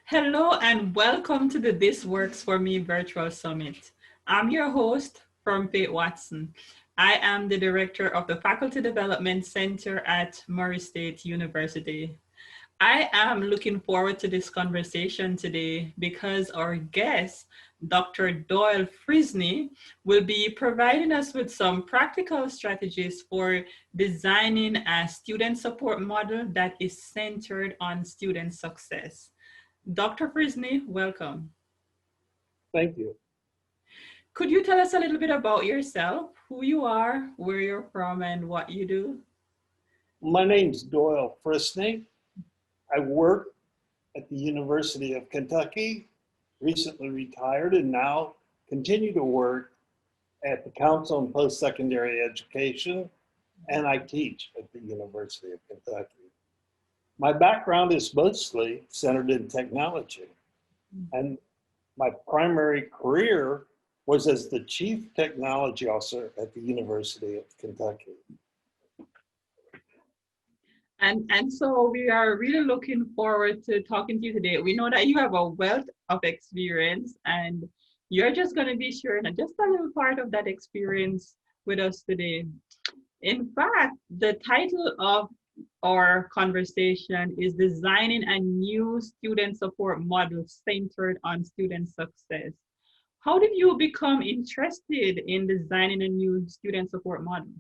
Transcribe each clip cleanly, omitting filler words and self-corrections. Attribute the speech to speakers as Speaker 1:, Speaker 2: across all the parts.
Speaker 1: Hello and welcome to the This Works For Me Virtual Summit. I'm your host, Faith Watson. I am the director of the Faculty Development Center at Murray State University. I am looking forward to this conversation today because our guest, Dr. Doyle Friskney, will be providing us with some practical strategies for designing a student support model that is centered on student success. Dr. Friskney, welcome.
Speaker 2: Thank you.
Speaker 1: Could you tell us a little bit about yourself, who you are, where you're from, and what you do?
Speaker 2: My name's Doyle Friskney. I work at the University of Kentucky, recently retired, and now continue to work at the Council on Postsecondary Education, and I teach at the University of Kentucky. My background is mostly centered in technology, and my primary career was as the Chief Technology Officer at the University of Kentucky.
Speaker 1: And so we are really looking forward to talking to you today. We know that you have a wealth of experience and you're just going to be sharing just a little part of that experience with us today. In fact, the title of our conversation is Designing a New Student Support Model Centered on Student Success. How did you become interested in designing a new student support model?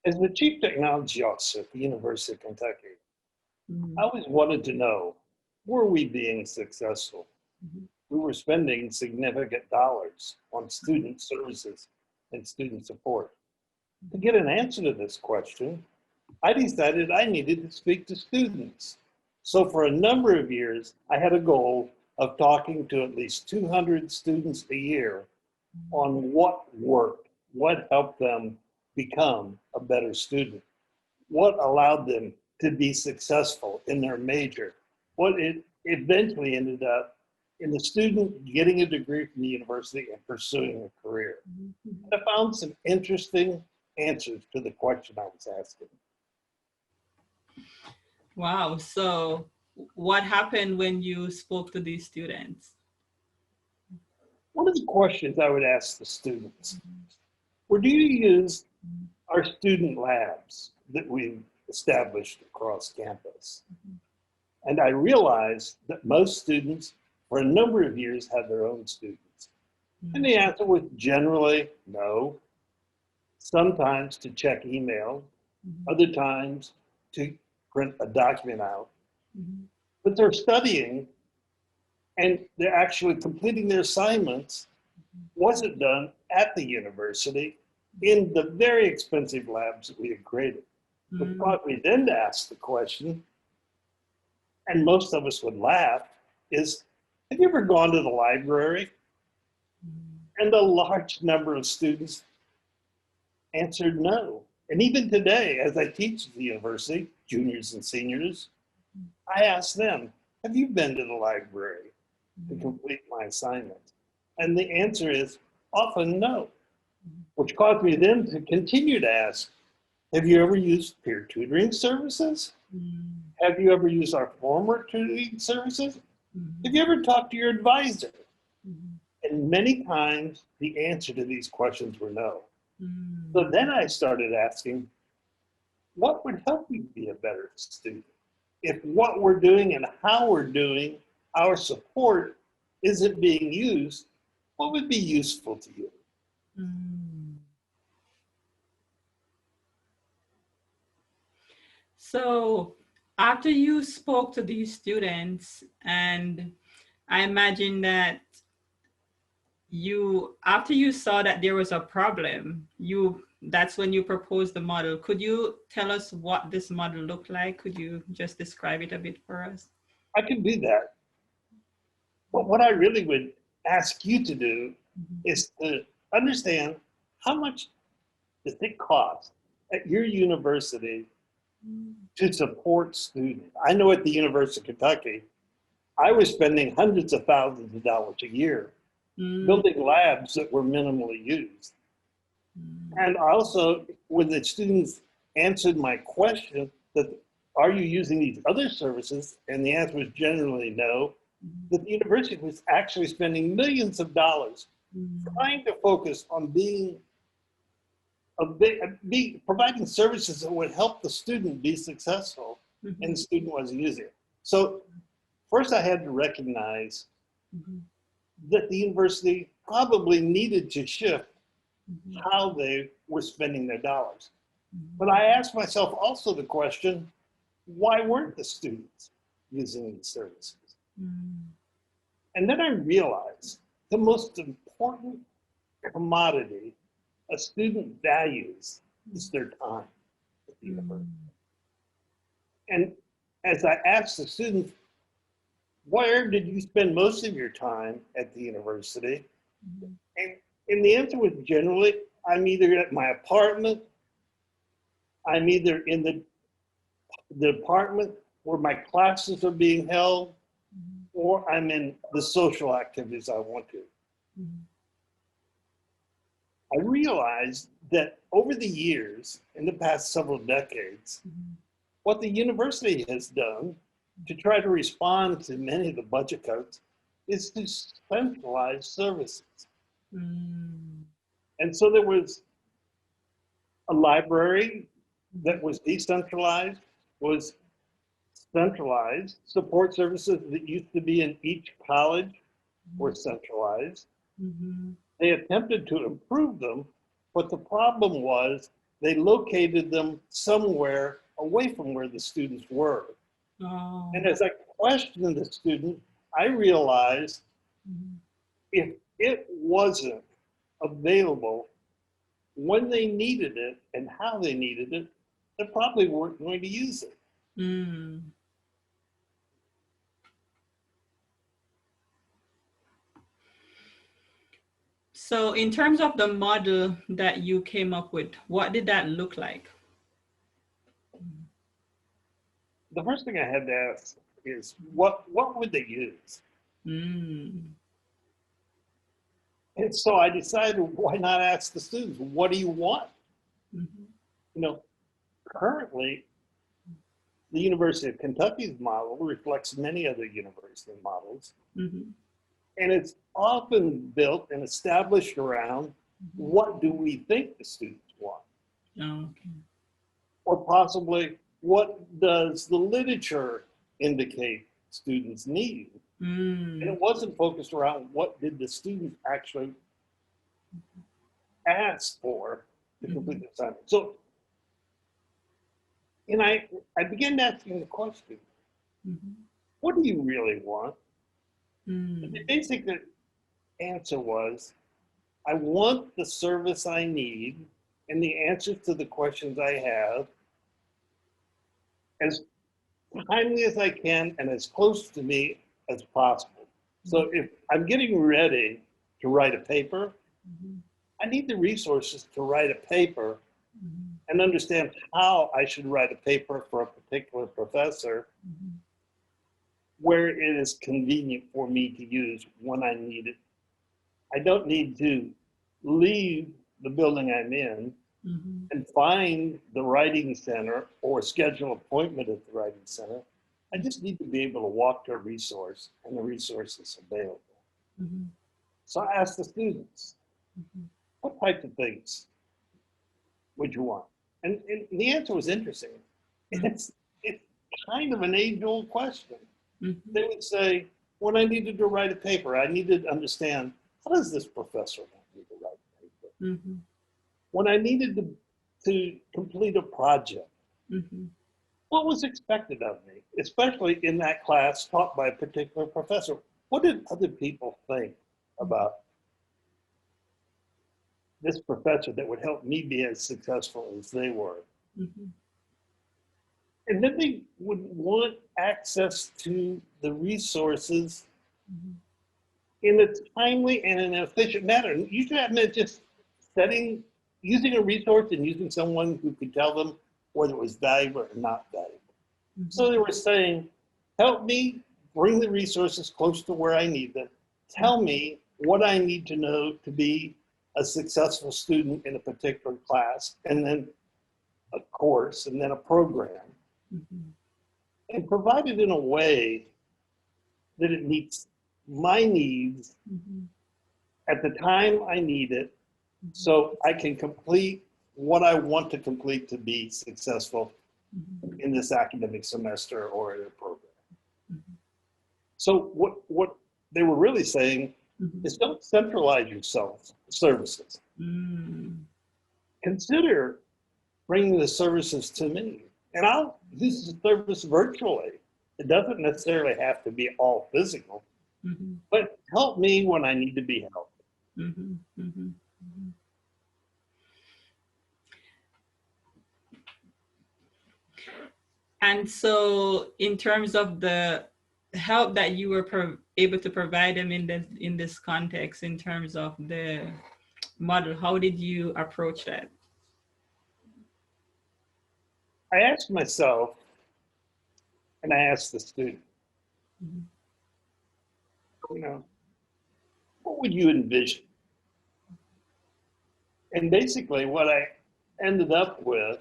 Speaker 2: As the Chief Technology Officer at the University of Kentucky, I always wanted to know, were we being successful? We were spending significant dollars on student services and student support. To get an answer to this question, I decided I needed to speak to students. So for a number of years, I had a goal of talking to at least 200 students a year on what worked, what helped them become a better student, what allowed them to be successful in their major, what it eventually ended up in the student getting a degree from the university and pursuing a career. And I found some interesting answers to the question I was asking.
Speaker 1: Wow. So what happened when you spoke to these students?
Speaker 2: One of the questions I would ask the students were, do you use our student labs that we've established across campus? And I realized that most students, for a number of years, had their own students. And the answer was generally no. Sometimes to check email, other times to print a document out. But they're studying and they're actually completing their assignments wasn't done at the university in the very expensive labs that we had created. But what we then asked the question, and most of us would laugh, is, have you ever gone to the library? And a large number of students answered no. And even today, as I teach at the university, juniors and seniors, I ask them, have you been to the library to complete my assignment? And the answer is often no, which caused me then to continue to ask, have you ever used peer tutoring services? Have you ever used our former tutoring services? Have you ever talked to your advisor? And many times the answer to these questions were no. So then I started asking, what would help you be a better student? If what we're doing and how we're doing our support isn't being used, what would be useful to you?
Speaker 1: So after you spoke to these students, and I imagine that after you saw that there was a problem, that's when you proposed the model. Could you tell us what this model looked like? Could you just describe it a bit for us?
Speaker 2: I can do that. But what I really would ask you to do is to understand, how much does it cost at your university to support students? I know at the University of Kentucky, I was spending hundreds of thousands of dollars a year building labs that were minimally used. And also, when the students answered my question, that are you using these other services? And the answer was generally no. That the university was actually spending millions of dollars trying to focus on providing services that would help the student be successful, and the student wasn't using it. So first I had to recognize that the university probably needed to shift how they were spending their dollars. But I asked myself also the question, why weren't the students using these services? And then I realized the most important commodity a student values is their time at the university. And as I asked the students, where did you spend most of your time at the university? And the answer was generally, I'm either at my apartment, I'm either in the department where my classes are being held, or I'm in the social activities I want to. I realized that over the years, in the past several decades, what the university has done to try to respond to many of the budget cuts is to centralize services. And so there was a library that was decentralized, was centralized. Support services that used to be in each college were centralized. They attempted to improve them, but the problem was they located them somewhere away from where the students were. And as I questioned the student, I realized if it wasn't available when they needed it and how they needed it, they probably weren't going to use it.
Speaker 1: So in terms of the model that you came up with, what did that look like?
Speaker 2: The first thing I had to ask is, what would they use? And so I decided, why not ask the students, what do you want? You know, currently, the University of Kentucky's model reflects many other university models. And it's often built and established around what do we think the students want? Or possibly, what does the literature indicate students need? And it wasn't focused around what did the students actually ask for to complete the assignment. So, and I began asking the question, what do you really want? And the basic answer was, I want the service I need and the answers to the questions I have as timely as I can and as close to me as possible. So if I'm getting ready to write a paper, I need the resources to write a paper and understand how I should write a paper for a particular professor where it is convenient for me to use when I need it. I don't need to leave the building I'm in and find the writing center or schedule an appointment at the writing center. I just need to be able to walk to a resource and the resource is available. So I asked the students, what types of things would you want? And the answer was interesting. It's kind of an age-old question. They would say, when I needed to write a paper, I needed to understand, how does this professor want me to write a paper? When I needed to complete a project, what was expected of me, especially in that class taught by a particular professor? What did other people think about this professor that would help me be as successful as they were? And then they would want access to the resources in a timely and an efficient manner. And usually that meant just using a resource and using someone who could tell them whether it was valuable or not valuable. So they were saying, help me bring the resources close to where I need them. Tell me what I need to know to be a successful student in a particular class, and then a course, and then a program. and provide it in a way that it meets my needs at the time I need it, so I can complete what I want to complete to be successful in this academic semester or in a program. So what they were really saying is, don't centralize your services. Consider bringing the services to me, and I'll use the service virtually. It doesn't necessarily have to be all physical, but help me when I need to be helped.
Speaker 1: And so in terms of the help that you were able to provide them in this context, in terms of the model, how did you approach that?
Speaker 2: I asked myself, and I asked the student, you know, what would you envision? And basically what I ended up with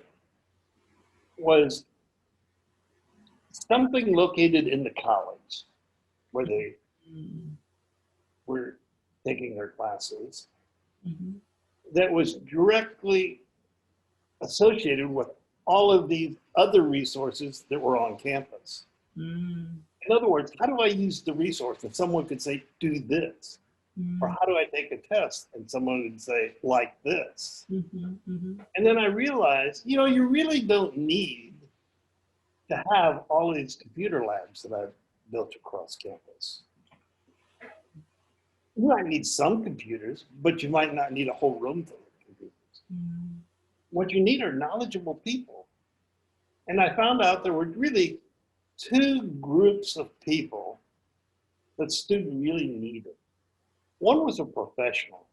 Speaker 2: was something located in the college where they were taking their classes that was directly associated with all of these other resources that were on campus. In other words, how do I use the resource? And someone could say, do this. Or how do I take a test? And someone would say, like this. And then I realized, you know, you really don't need to have all these computer labs that I've built across campus. You might need some computers, but you might not need a whole room full of computers. What you need are knowledgeable people. And I found out there were really two groups of people that students really needed. One was a professional,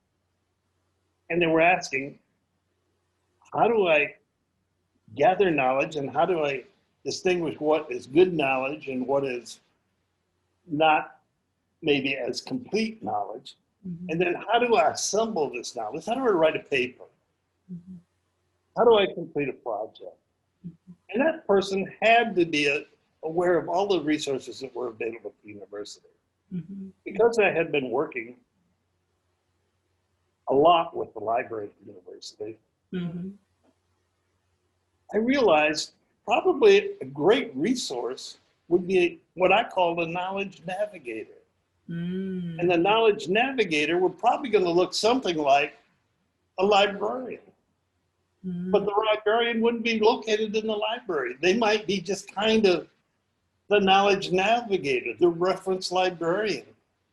Speaker 2: and they were asking, how do I gather knowledge and how do I distinguish what is good knowledge and what is not maybe as complete knowledge? And then how do I assemble this knowledge? How do I write a paper? How do I complete a project? And that person had to be aware of all the resources that were available at the university. Because I had been working a lot with the library at the university, I realized probably a great resource would be what I call a knowledge navigator. And the knowledge navigator would probably going to look something like a librarian. But the librarian wouldn't be located in the library. They might be just kind of the knowledge navigator, the reference librarian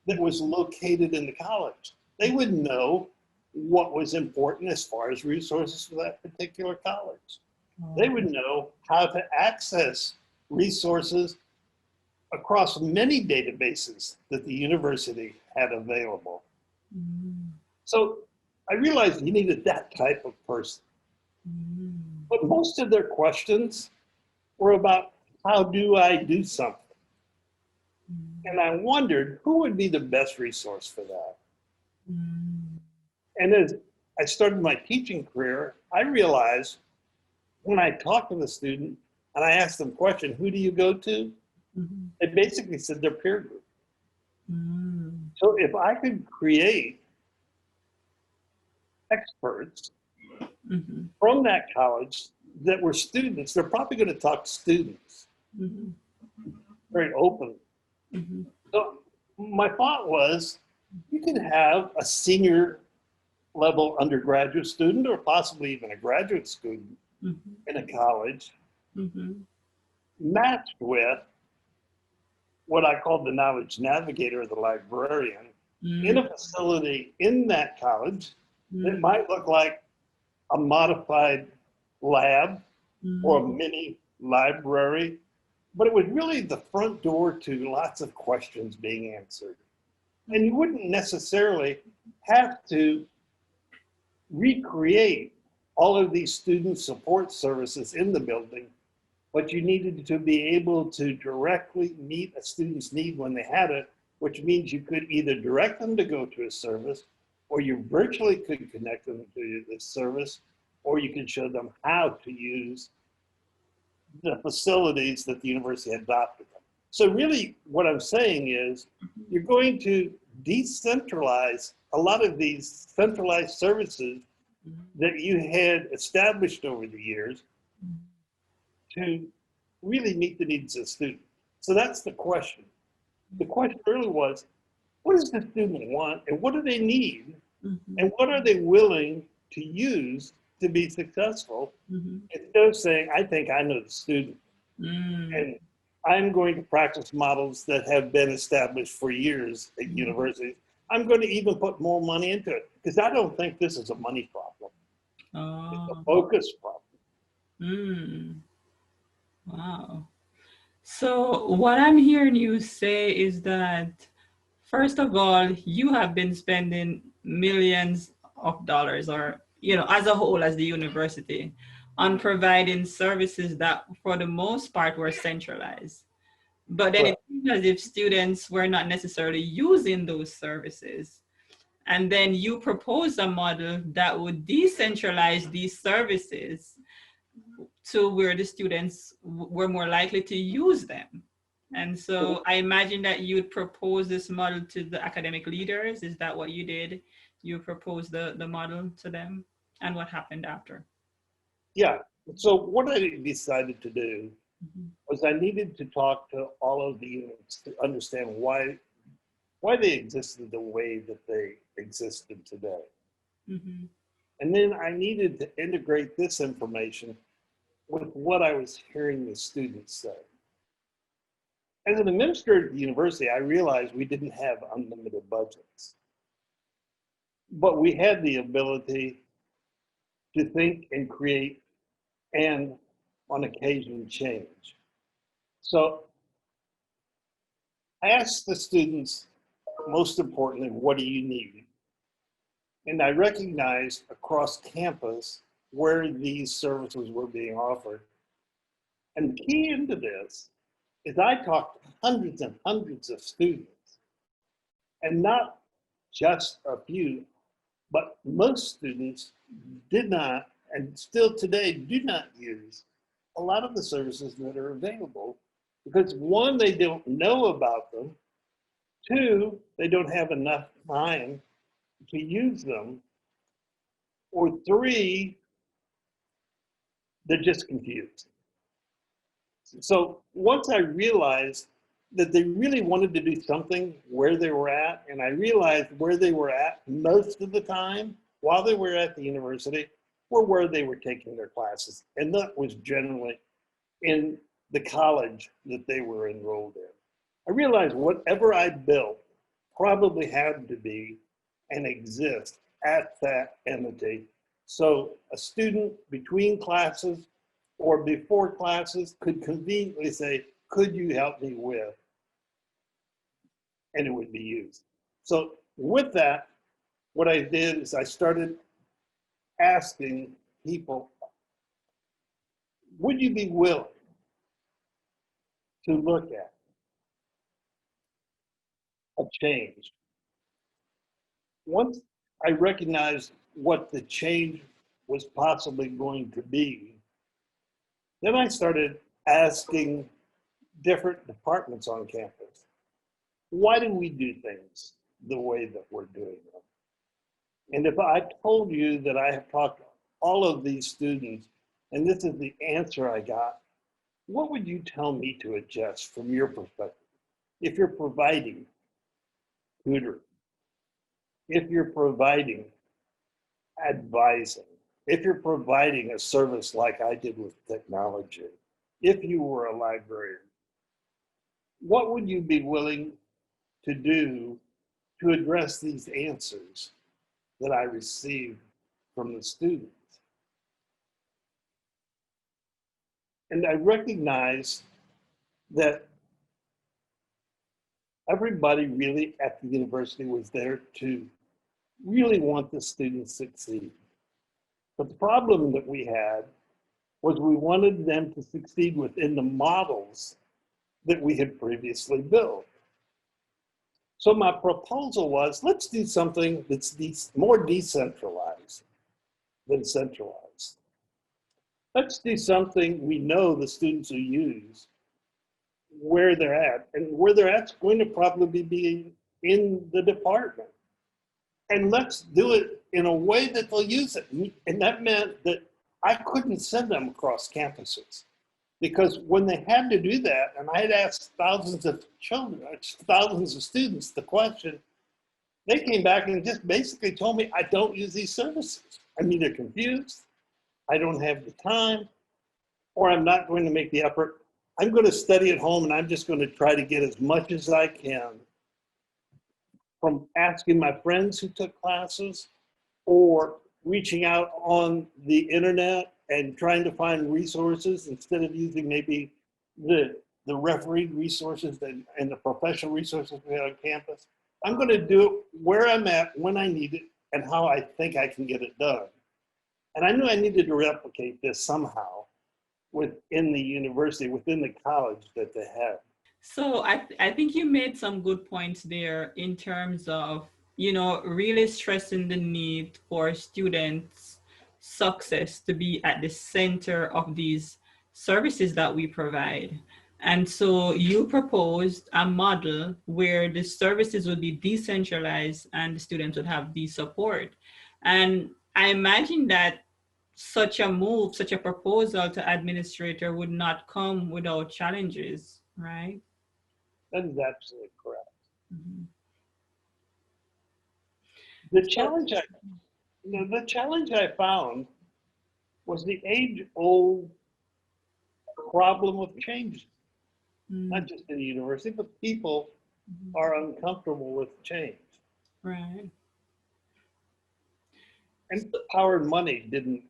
Speaker 2: that was located in the college. They would know what was important as far as resources for that particular college. They would know how to access resources across many databases that the university had available. So I realized you needed that type of person. But most of their questions were about, how do I do something? And I wondered who would be the best resource for that. And as I started my teaching career, I realized when I talked to the student and I asked them a question, who do you go to? They basically said their peer group. So if I could create experts from that college that were students, they're probably going to talk to students very openly. So my thought was, you can have a senior level undergraduate student or possibly even a graduate student in a college matched with what I call the knowledge navigator or the librarian in a facility in that college that might look like a modified lab or a mini library, but it was really the front door to lots of questions being answered. And you wouldn't necessarily have to recreate all of these student support services in the building, but you needed to be able to directly meet a student's need when they had it, which means you could either direct them to go to a service, or you virtually could connect them to this service, or you could show them how to use the facilities that the university had adopted them. So really what I'm saying is you're going to decentralize a lot of these centralized services that you had established over the years to really meet the needs of the student. So that's the question. The question really was, what does the student want and what do they need? And what are they willing to use to be successful? Instead of saying, I think I know the student. And I'm going to practice models that have been established for years at universities. I'm going to even put more money into it because I don't think this is a money problem. It's a focus problem.
Speaker 1: Wow. So what I'm hearing you say is that, first of all, you have been spending millions of dollars, or, as a whole, as the university, on providing services that for the most part were centralized. But then it seems as if students were not necessarily using those services. And then you propose a model that would decentralize these services to where the students were more likely to use them. And so I imagine that you would propose this model to the academic leaders. Is that what you did? You proposed the model to them, and what happened after?
Speaker 2: Yeah. So what I decided to do was I needed to talk to all of the units to understand why they existed the way that they existed today. And then I needed to integrate this information with what I was hearing the students say. As an administrator at the university, I realized we didn't have unlimited budgets, but we had the ability to think and create and on occasion change. So I asked the students, most importantly, what do you need? And I recognized across campus where these services were being offered. And the key into this is I talked to hundreds and hundreds of students, and not just a few, but most students did not, and still today do not use a lot of the services that are available because one, they don't know about them. Two, they don't have enough time to use them. Or three, they're just confused. So once I realized that they really wanted to do something where they were at, and I realized where they were at most of the time while they were at the university were where they were taking their classes. And that was generally in the college that they were enrolled in. I realized whatever I built probably had to be and exist at that entity. So a student between classes or before classes could conveniently say, could you help me with? And it would be used. So with that, what I did is I started asking people, would you be willing to look at a change? Once I recognized what the change was possibly going to be, then I started asking different departments on campus, why do we do things the way that we're doing them? And if I told you that I have talked to all of these students, and this is the answer I got, what would you tell me to adjust from your perspective? If you're providing tutoring, if you're providing advising, if you're providing a service like I did with technology, if you were a librarian, what would you be willing to do to address these answers that I received from the students? And I recognized that everybody really at the university was there to really want the students to succeed. But the problem that we had was we wanted them to succeed within the models that we had previously built. So my proposal was, let's do something that's more decentralized than centralized. let's do something we know the students will use, where they're at, and where they're at is going to probably be in the department. And let's do it in a way that they'll use it. And that meant that I couldn't send them across campuses, because when they had to do that, and I had asked thousands of children, thousands of students the question, they came back and just basically told me, I don't use these services. I'm either confused, I don't have the time, or I'm not going to make the effort. I'm going to study at home, and I'm just going to try to get as much as I can from asking my friends who took classes, or reaching out on the internet and trying to find resources instead of using maybe the refereed resources and the professional resources we have on campus. I'm going to do it where I'm at, when I need it, and how I think I can get it done. And I knew I needed to replicate this somehow within the university, within the college that they had.
Speaker 1: So I think you made some good points there in terms of, really stressing the need for students' success to be at the center of these services that we provide. And so you proposed a model where the services would be decentralized and the students would have the support. And I imagine that such a move, such a proposal to administrator would not come without challenges, right?
Speaker 2: That is absolutely correct.
Speaker 1: Mm-hmm.
Speaker 2: The challenge I found was the age-old problem of change, not just in the university, but people are uncomfortable with change.
Speaker 1: Right.
Speaker 2: And power and money didn't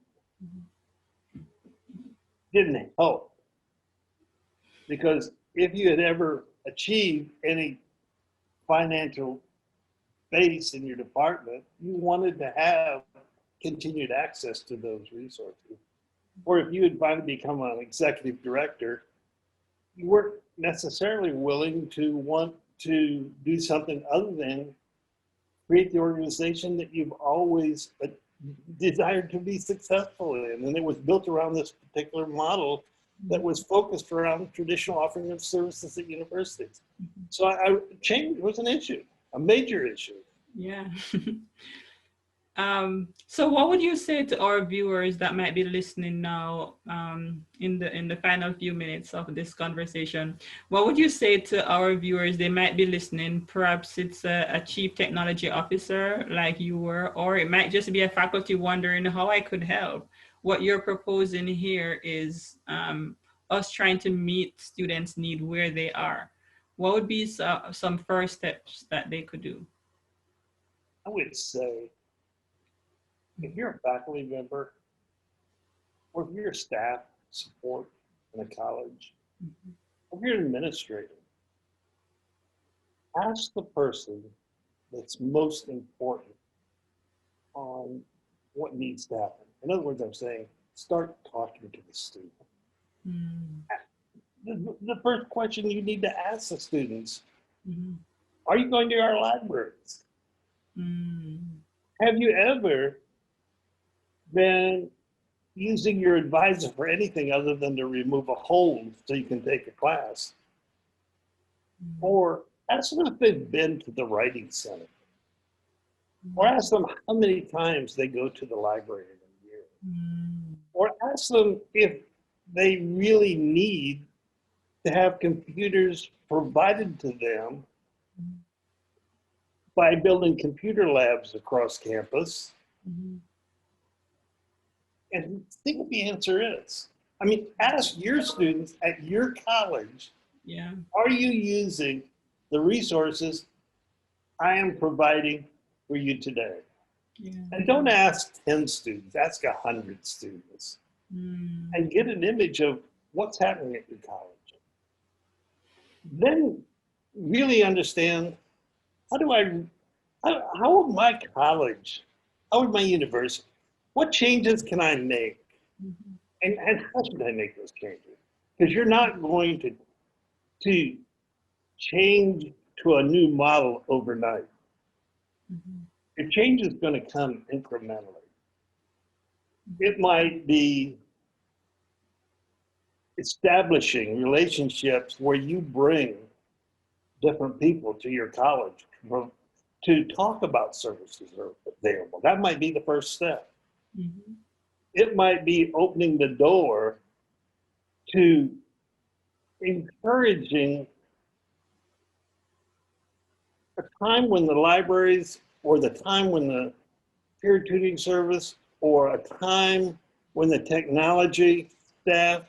Speaker 2: help, because if you had ever achieved any financial base in your department, you wanted to have continued access to those resources. Or if you had finally become an executive director, you weren't necessarily willing to want to do something other than create the organization that you've always desired to be successful in. And it was built around this particular model that was focused around traditional offering of services at universities. So change was an issue, a major issue.
Speaker 1: Yeah. So what would you say to our viewers that might be listening now, in the final few minutes of this conversation? What would you say to our viewers? They might be listening, perhaps it's a chief technology officer like you were, or it might just be a faculty wondering how I could help. What you're proposing here is us trying to meet students' need where they are. What would be some first steps that they could do?
Speaker 2: I would say, if you're a faculty member, or if you're staff support in a college, or if you're an administrator, ask the person that's most important on what needs to happen. In other words, I'm saying, start talking to the student. The first question you need to ask the students, are you going to our libraries? Have you ever been using your advisor for anything other than to remove a hold so you can take a class? Or ask them if they've been to the writing center. Or ask them how many times they go to the library in a year. Or ask them if they really need to have computers provided to them by building computer labs across campus. And think what the answer is. I mean, ask your students at your college, are you using the resources I am providing for you today? And don't ask 10 students, ask 100 students. And get an image of what's happening at your college. Then really understand, how would my college, how would my university, what changes can I make? And how should I make those changes? Because you're not going to change to a new model overnight. The change is going to come incrementally. It might be establishing relationships where you bring different people to your college to talk about services that are available. That might be the first step.
Speaker 1: Mm-hmm.
Speaker 2: It might be opening the door to encouraging a time when the libraries or the time when the peer tutoring service or a time when the technology staff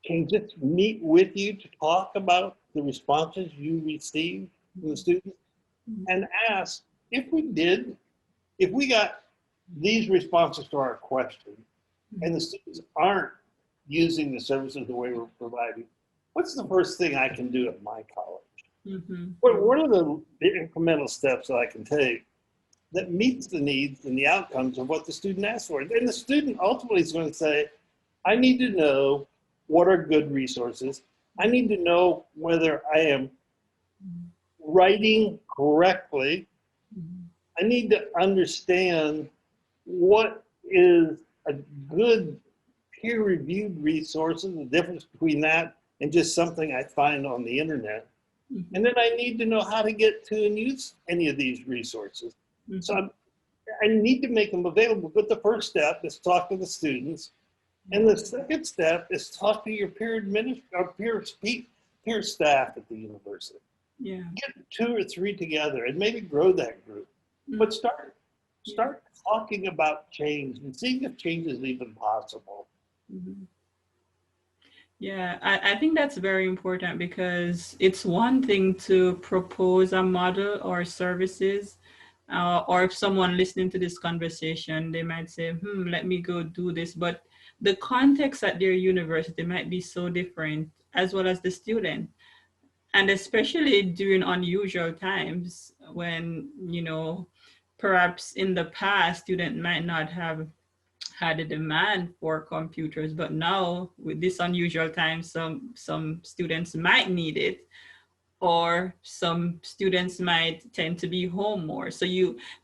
Speaker 2: can just meet with you to talk about the responses you receive from the students and ask if we got these responses to our questions and the students aren't using the services the way we're providing, what's the first thing I can do at my college?
Speaker 1: Mm-hmm.
Speaker 2: What are the incremental steps that I can take that meets the needs and the outcomes of what the student asked for? And the student ultimately is going to say, I need to know what are good resources. I need to know whether I am writing correctly. I need to understand what is a good peer-reviewed resource and the difference between that and just something I find on the internet.
Speaker 1: Mm-hmm.
Speaker 2: And then I need to know how to get to and use any of these resources.
Speaker 1: Mm-hmm.
Speaker 2: So I need to make them available. But the first step is talk to the students. And the second step is talk to your peer staff at the university.
Speaker 1: Yeah.
Speaker 2: Get 2 or 3 together and maybe grow that group. But start talking about change and seeing if change is even possible.
Speaker 1: Mm-hmm. Yeah, I think that's very important because it's one thing to propose a model or services, or if someone listening to this conversation, they might say, let me go do this. But the context at their university might be so different, as well as the student. And especially during unusual times when, perhaps in the past, student might not have had a demand for computers, but now with this unusual time, some students might need it, or some students might tend to be home more. So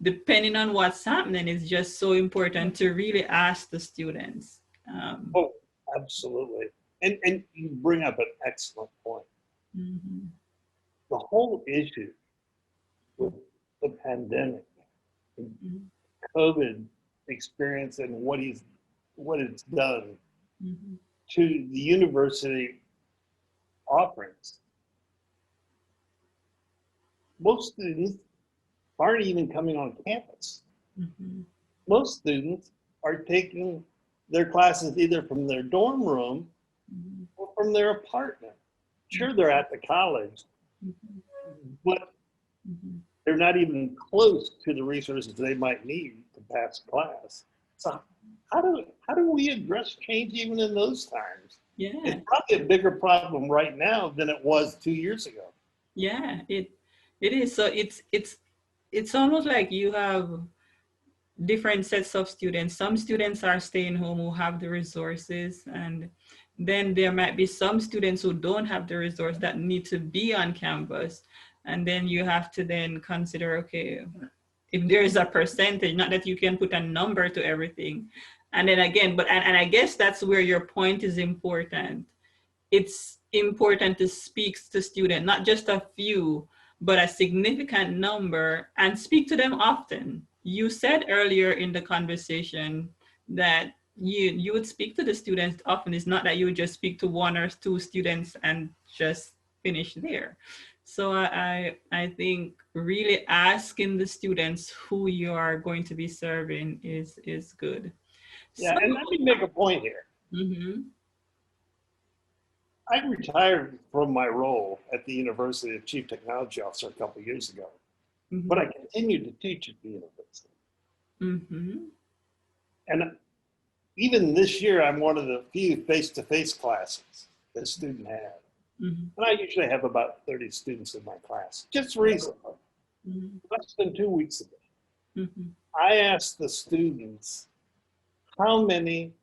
Speaker 1: depending on what's happening, it's just so important to really ask the students.
Speaker 2: Oh, absolutely. And you bring up an excellent point.
Speaker 1: Mm-hmm.
Speaker 2: The whole issue with the pandemic,
Speaker 1: Mm-hmm.
Speaker 2: COVID experience, and what it's done
Speaker 1: Mm-hmm.
Speaker 2: to the university offerings. Most students aren't even coming on campus.
Speaker 1: Mm-hmm.
Speaker 2: Most students are taking their classes either from their dorm room
Speaker 1: Mm-hmm.
Speaker 2: or from their apartment. Sure, they're at the college,
Speaker 1: Mm-hmm.
Speaker 2: but
Speaker 1: Mm-hmm.
Speaker 2: they're not even close to the resources they might need to pass class. So how do we address change even in those times?
Speaker 1: Yeah.
Speaker 2: It's probably a bigger problem right now than it was 2 years ago.
Speaker 1: Yeah, it is. So it's almost like you have different sets of students. Some students are staying home who have the resources, and then there might be some students who don't have the resource that need to be on campus. And then you have to then consider, okay, if there is a percentage, not that you can put a number to everything. And then again, and I guess that's where your point is important. It's important to speak to students, not just a few, but a significant number, and speak to them often. You said earlier in the conversation that you would speak to the students often. It's not that you would just speak to 1 or 2 students and just finish there. So I think really asking the students who you are going to be serving is good.
Speaker 2: Yeah,
Speaker 1: So,
Speaker 2: and let me make a point here.
Speaker 1: mhm,
Speaker 2: I retired from my role at the University of Chief Technology Officer a couple of years ago, but I continued to teach at the university.
Speaker 1: mhm,
Speaker 2: And even this year, I'm one of the few face-to-face classes that a student has.
Speaker 1: mhm,
Speaker 2: And I usually have about 30 students in my class. Just recently,
Speaker 1: mhm,
Speaker 2: less than 2 weeks ago,
Speaker 1: mhm,
Speaker 2: I asked the students how many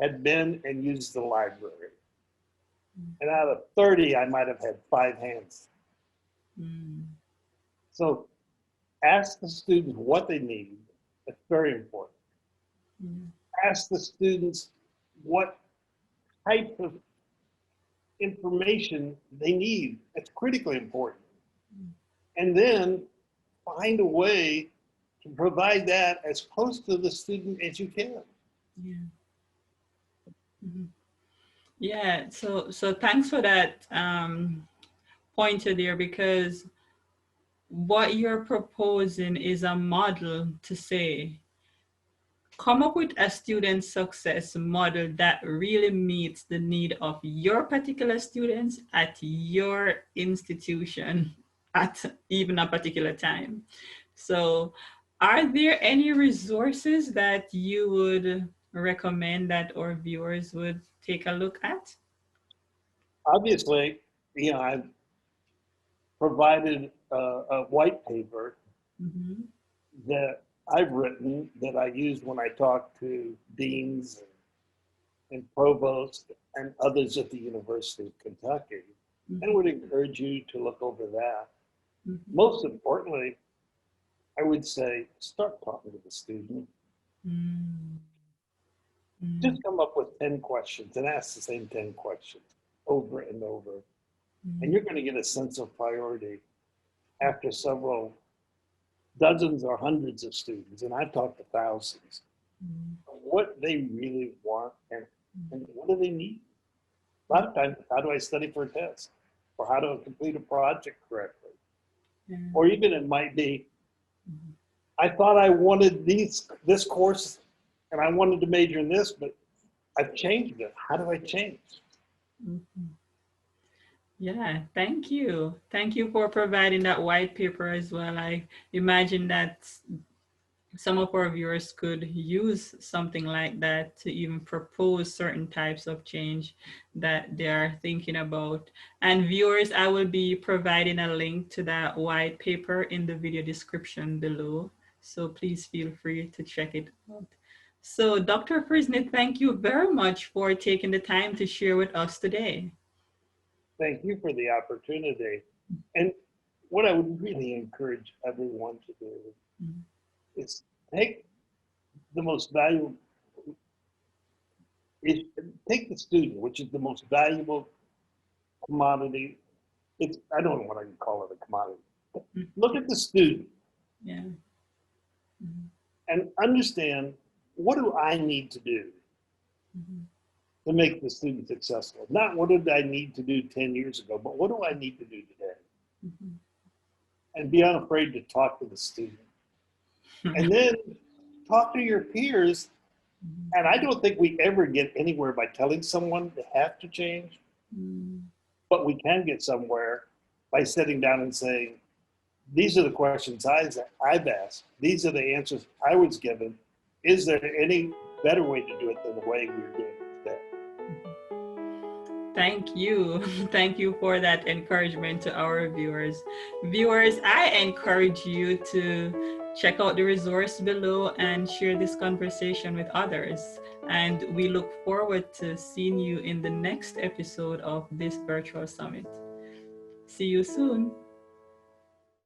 Speaker 2: had been and used the library. And out of 30, I might have had 5 hands.
Speaker 1: mhm,
Speaker 2: So ask the students what they need. That's very important.
Speaker 1: mhm,
Speaker 2: Ask the students what type of information they need. It's critically important. And then find a way to provide that as close to the student as you can.
Speaker 1: Yeah. Mhm. Yeah. So thanks for that pointer there, because what you're proposing is a model to say, come up with a student success model that really meets the need of your particular students at your institution at even a particular time. So, are there any resources that you would recommend that our viewers would take a look at?
Speaker 2: Obviously, I've provided a white paper
Speaker 1: Mm-hmm.
Speaker 2: that I've written that I used when I talked to deans and provosts and others at the University of Kentucky, and would encourage you to look over that.
Speaker 1: Mm-hmm.
Speaker 2: Most importantly, I would say start talking to the student.
Speaker 1: Mm-hmm.
Speaker 2: Just come up with 10 questions and ask the same 10 questions over and over. And you're going to get a sense of priority after several dozens or hundreds of students, and I've talked to thousands, what they really want and what do they need. A lot of times, how do I study for a test? Or how do I complete a project correctly? Or even it might be, I thought I wanted this course and I wanted to major in this, but I've changed it. How do I change?
Speaker 1: Mm-hmm. Yeah, thank you. Thank you for providing that white paper as well. I imagine that some of our viewers could use something like that to even propose certain types of change that they are thinking about. And viewers, I will be providing a link to that white paper in the video description below. So please feel free to check it out. So Dr. Friskney, thank you very much for taking the time to share with us today.
Speaker 2: Thank you for the opportunity. And what I would really encourage everyone to do is take the most valuable, take the student, which is the most valuable commodity. I don't know what I can call it a commodity. Look at the student.
Speaker 1: Yeah.
Speaker 2: And understand, what do I need to do to make the student successful? Not what did I need to do 10 years ago, but what do I need to do today? And be unafraid to talk to the student. And then talk to your peers. And I don't think we ever get anywhere by telling someone they have to change, but we can get somewhere by sitting down and saying, these are the questions I've asked. These are the answers I was given. Is there any better way to do it than the way we're doing it today?
Speaker 1: Thank you. Thank you for that encouragement to our viewers. Viewers, I encourage you to check out the resource below and share this conversation with others. And we look forward to seeing you in the next episode of this virtual summit. See you soon.